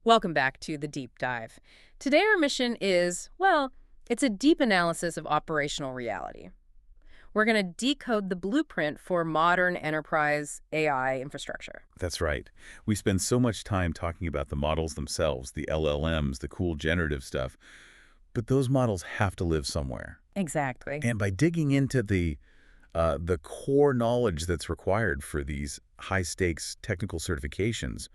Welcome back to the deep dive. Today our mission is, well, it's a deep analysis of operational reality. We're going to decode the blueprint for modern enterprise AI infrastructure. That's right. We spend so much time talking about the models themselves, the LLMs, the cool generative stuff, but those models have to live somewhere. Exactly. And by digging into the core knowledge that's required for these high-stakes technical certifications,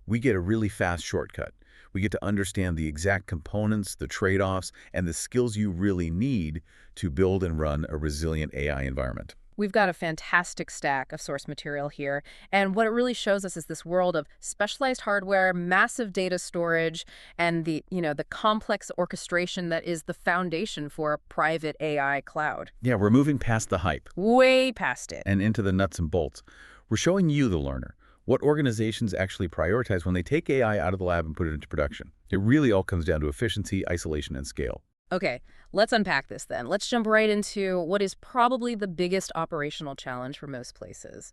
we get a really fast shortcut. We get to understand the exact components, the trade-offs, and the skills you really need to build and run a resilient AI environment. We've got a fantastic stack of source material here, and what it really shows us is this world of specialized hardware, massive data storage, and the complex orchestration that is the foundation for a private AI cloud. Yeah, we're moving past the hype Way past it. and into the nuts and bolts. We're showing you, the learner, what organizations actually prioritize when they take AI out of the lab and put it into production. It really all comes down to efficiency, isolation, and scale. Okay, let's unpack this then. Let's jump right into what is probably the biggest operational challenge for most places.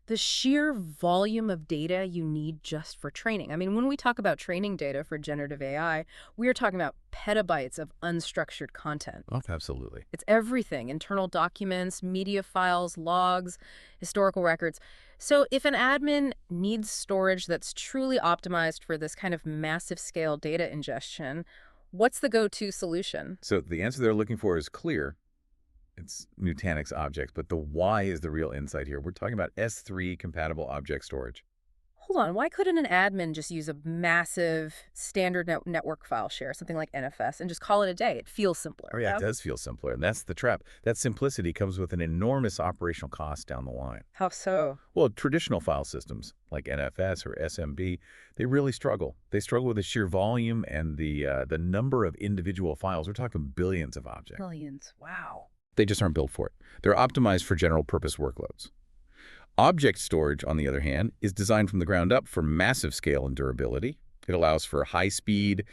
The sheer volume of data you need just for training. I mean, when we talk about training data for generative AI, we are talking about petabytes of unstructured content. Oh, absolutely. It's everything: internal documents, media files, logs, historical records. So if an admin needs storage that's truly optimized for this kind of massive scale data ingestion, what's the go-to solution? So the answer they're looking for is clear. It's Nutanix objects, but the why is the real insight here. We're talking about S3 compatible object storage. Hold on, why couldn't an admin just use a massive standard network file share, something like NFS, and just call it a day? It feels simpler. Oh yeah, it does feel simpler, and that's the trap. That simplicity comes with an enormous operational cost down the line. How so? Well, traditional file systems like NFS or SMB, they really struggle. They struggle with the sheer volume and the number of individual files. We're talking billions of objects. Millions. Wow. They just aren't built for it. They're optimized for general purpose workloads. Object storage, on the other hand, is designed from the ground up for massive scale and durability. It allows for high speed,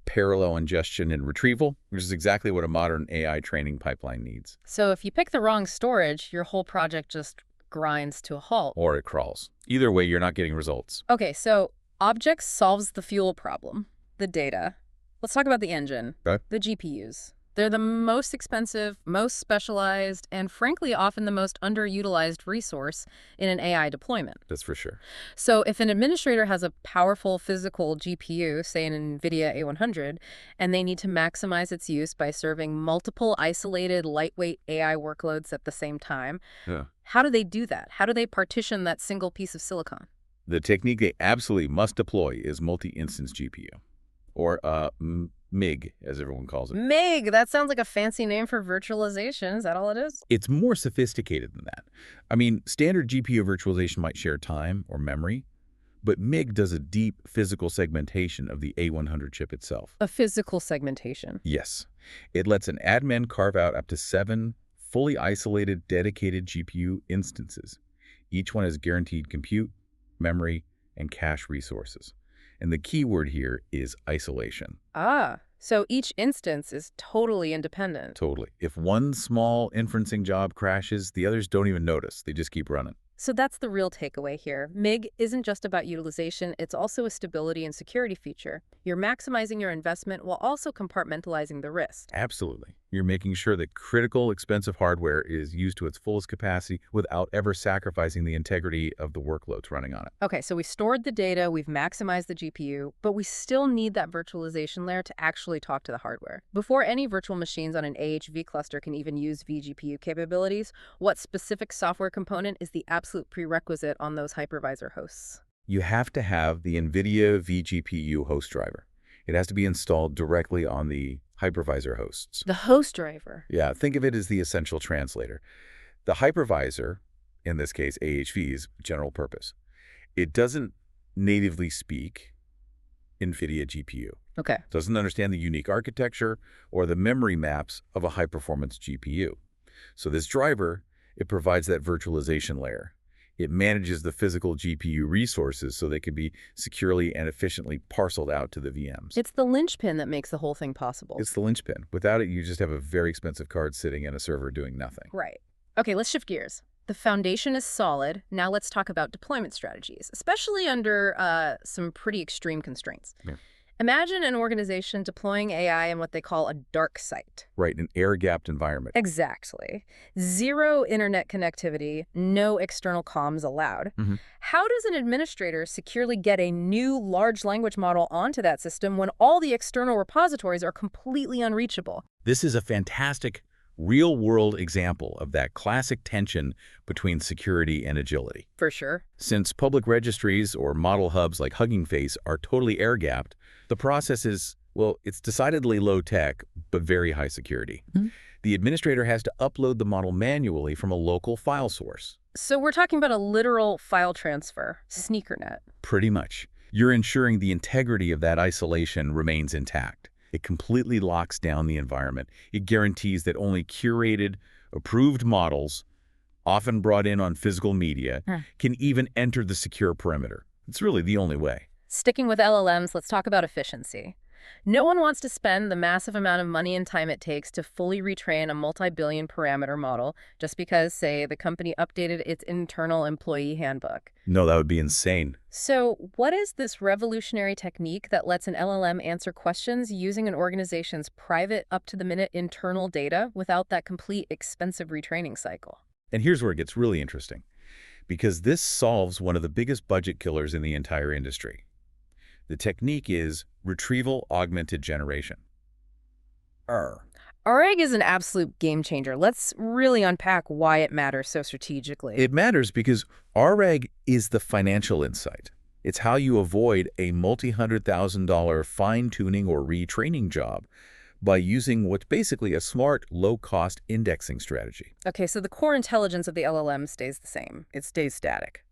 parallel ingestion and retrieval, which is exactly what a modern AI training pipeline needs. So if you pick the wrong storage, your whole project just grinds to a halt. Or it crawls. Either way, you're not getting results. Okay, so objects solves the fuel problem, the data. Let's talk about the engine, Okay. the GPUs. They're the most expensive, most specialized, and frankly, often the most underutilized resource in an AI deployment. That's for sure. So if an administrator has a powerful physical GPU, say an NVIDIA A100, and they need to maximize its use by serving multiple isolated, lightweight AI workloads at the same time, Yeah. how do they do that? How do they partition that single piece of silicon? The technique they absolutely must deploy is multi-instance GPU, or MIG, as everyone calls it. MIG, that sounds like a fancy name for virtualization. Is that all it is? It's more sophisticated than that. I mean, standard GPU virtualization might share time or memory, but MIG does a deep physical segmentation of the A100 chip itself. A physical segmentation. Yes. It lets an admin carve out up to 7 fully isolated, dedicated GPU instances. Each one has guaranteed compute, memory, and cache resources. And the key word here is isolation. Ah, so each instance is totally independent. Totally. If one small inferencing job crashes, the others don't even notice. They just keep running. So that's the real takeaway here. MIG isn't just about utilization, it's also a stability and security feature. You're maximizing your investment while also compartmentalizing the risk. Absolutely. You're making sure that critical, expensive hardware is used to its fullest capacity without ever sacrificing the integrity of the workloads running on it. Okay, so we stored the data, we've maximized the GPU, but we still need that virtualization layer to actually talk to the hardware. Before any virtual machines on an AHV cluster can even use vGPU capabilities, what specific software component is the absolute prerequisite on those hypervisor hosts? You have to have the NVIDIA vGPU host driver. It has to be installed directly on the hypervisor hosts. The host driver. Yeah, think of it as the essential translator. The hypervisor, in this case AHV, is general purpose. It doesn't natively speak NVIDIA GPU. Okay. Doesn't understand the unique architecture or the memory maps of a high-performance GPU. So this driver, it provides that virtualization layer. It manages the physical GPU resources so they can be securely and efficiently parceled out to the VMs. It's the linchpin that makes the whole thing possible. It's the linchpin. Without it, you just have a very expensive card sitting in a server doing nothing. Right. Okay, let's shift gears. The foundation is solid. Now let's talk about deployment strategies, especially under some pretty extreme constraints. Yeah. Imagine an organization deploying AI in what they call a dark site. Right, an air-gapped environment. Exactly. Zero internet connectivity, no external comms allowed. hmm How does an administrator securely get a new large language model onto that system when all the external repositories are completely unreachable? This is a fantastic real-world example of that classic tension between security and agility. For sure. Since public registries or model hubs like Hugging Face are totally air-gapped, the process is, well, it's decidedly low-tech, but very high security. The administrator has to upload the model manually from a local file source. So we're talking about a literal file transfer, sneakernet. Pretty much. You're ensuring the integrity of that isolation remains intact. It completely locks down the environment. It guarantees that only curated, approved models, often brought in on physical media, can even enter the secure perimeter. It's really the only way. Sticking with LLMs, let's talk about efficiency. No one wants to spend the massive amount of money and time it takes to fully retrain a multi-billion parameter model just because, say, the company updated its internal employee handbook. No, that would be insane. So what is this revolutionary technique that lets an LLM answer questions using an organization's private, up-to-the-minute internal data without that complete expensive retraining cycle? And here's where it gets really interesting, because this solves one of the biggest budget killers in the entire industry. The technique is retrieval augmented generation. RAG is an absolute game changer. Let's really unpack why it matters so strategically. It matters because RAG is the financial insight. It's how you avoid a multi-$100,000 fine-tuning or retraining job by using what's basically a smart, low-cost indexing strategy. Okay, so the core intelligence of the LLM stays the same. It stays static.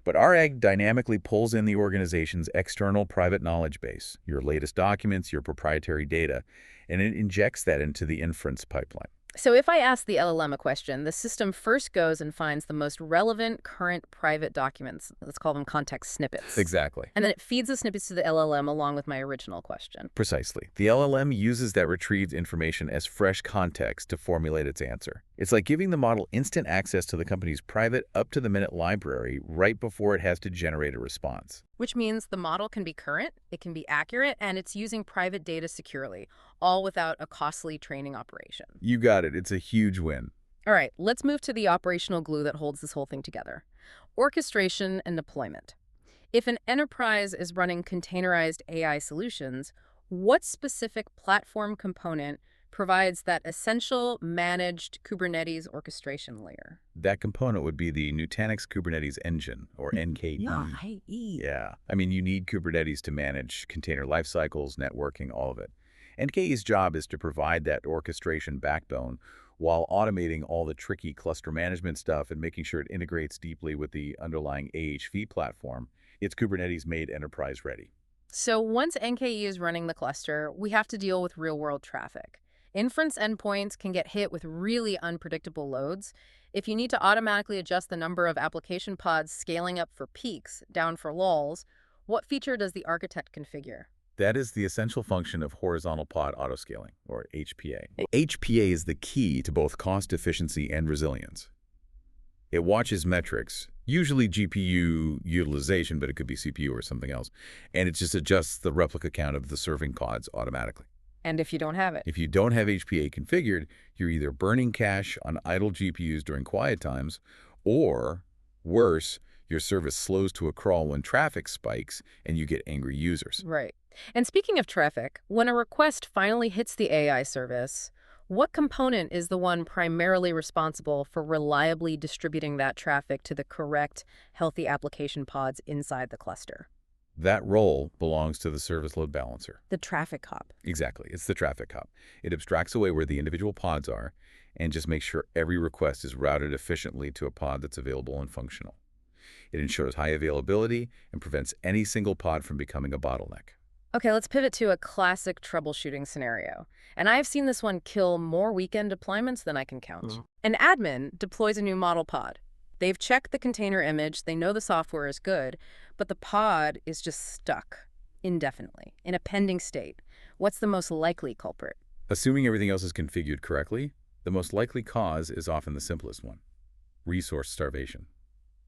But RAG dynamically pulls in the organization's external private knowledge base, your latest documents, your proprietary data, and it injects that into the inference pipeline. So if I ask the LLM a question, the system first goes and finds the most relevant current private documents. Let's call them context snippets. Exactly. And then it feeds the snippets to the LLM along with my original question. Precisely. The LLM uses that retrieved information as fresh context to formulate its answer. It's like giving the model instant access to the company's private, up-to-the-minute library right before it has to generate a response. Which means the model can be current, it can be accurate, and it's using private data securely, all without a costly training operation. You got it. It's a huge win. All right, let's move to the operational glue that holds this whole thing together. Orchestration and deployment. If an enterprise is running containerized AI solutions, what specific platform component provides that essential managed Kubernetes orchestration layer? That component would be the Nutanix Kubernetes Engine, or NKE. Yeah. I mean, you need Kubernetes to manage container lifecycles, networking, all of it. NKE's job is to provide that orchestration backbone while automating all the tricky cluster management stuff and making sure it integrates deeply with the underlying AHV platform. It's Kubernetes made enterprise ready. So once NKE is running the cluster, we have to deal with real-world traffic. Inference endpoints can get hit with really unpredictable loads. If you need to automatically adjust the number of application pods scaling up for peaks, down for lulls, what feature does the architect configure? That is the essential function of horizontal pod autoscaling, or HPA. HPA is the key to both cost efficiency and resilience. It watches metrics, usually GPU utilization, but it could be CPU or something else, and it just adjusts the replica count of the serving pods automatically. And if you don't have it? If you don't have HPA configured, you're either burning cache on idle GPUs during quiet times, or, worse, your service slows to a crawl when traffic spikes and you get angry users. Right. And speaking of traffic, when a request finally hits the AI service, what component is the one primarily responsible for reliably distributing that traffic to the correct, healthy application pods inside the cluster? That role belongs to the service load balancer. The traffic hop. Exactly. It's the traffic hop. It abstracts away where the individual pods are and just makes sure every request is routed efficiently to a pod that's available and functional. It ensures high availability and prevents any single pod from becoming a bottleneck. Okay, let's pivot to a classic troubleshooting scenario. And I've seen this one kill more weekend deployments than I can count. An admin deploys a new model pod. They've checked the container image, they know the software is good, but the pod is just stuck indefinitely in a pending state. What's the most likely culprit? Assuming everything else is configured correctly, the most likely cause is often the simplest one. resource starvation.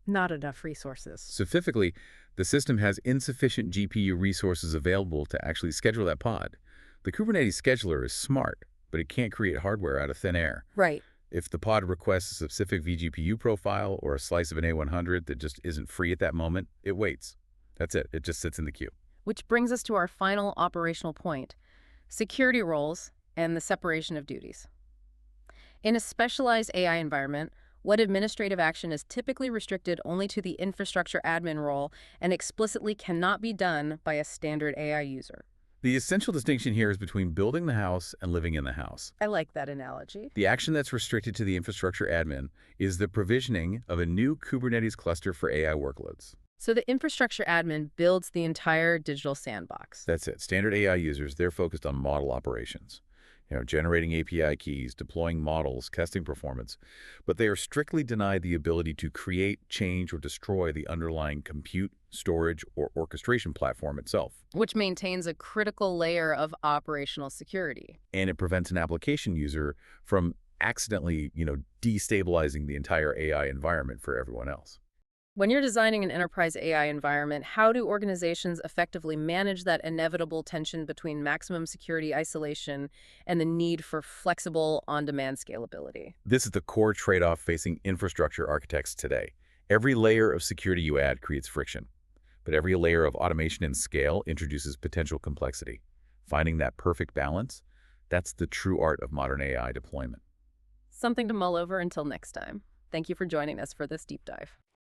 Not enough resources. Specifically, the system has insufficient GPU resources available to actually schedule that pod. The Kubernetes scheduler is smart, but it can't create hardware out of thin air. Right. If the pod requests a specific vGPU profile or a slice of an A100 that just isn't free at that moment, it waits. That's it. It just sits in the queue. Which brings us to our final operational point, security roles and the separation of duties. In a specialized AI environment, what administrative action is typically restricted only to the infrastructure admin role and explicitly cannot be done by a standard AI user. The essential distinction here is between building the house and living in the house. I like that analogy. The action that's restricted to the infrastructure admin is the provisioning of a new Kubernetes cluster for AI workloads. So the infrastructure admin builds the entire digital sandbox. That's it. Standard AI users, they're focused on model operations. Generating API keys, deploying models, testing performance, but they are strictly denied the ability to create, change, or destroy the underlying compute, storage, or orchestration platform itself. Which maintains a critical layer of operational security. And it prevents an application user from accidentally, destabilizing the entire AI environment for everyone else. When you're designing an enterprise AI environment, how do organizations effectively manage that inevitable tension between maximum security isolation and the need for flexible, on-demand scalability? This is the core trade-off facing infrastructure architects today. Every layer of security you add creates friction, but every layer of automation and scale introduces potential complexity. Finding that perfect balance, that's the true art of modern AI deployment. Something to mull over until next time. Thank you for joining us for this deep dive.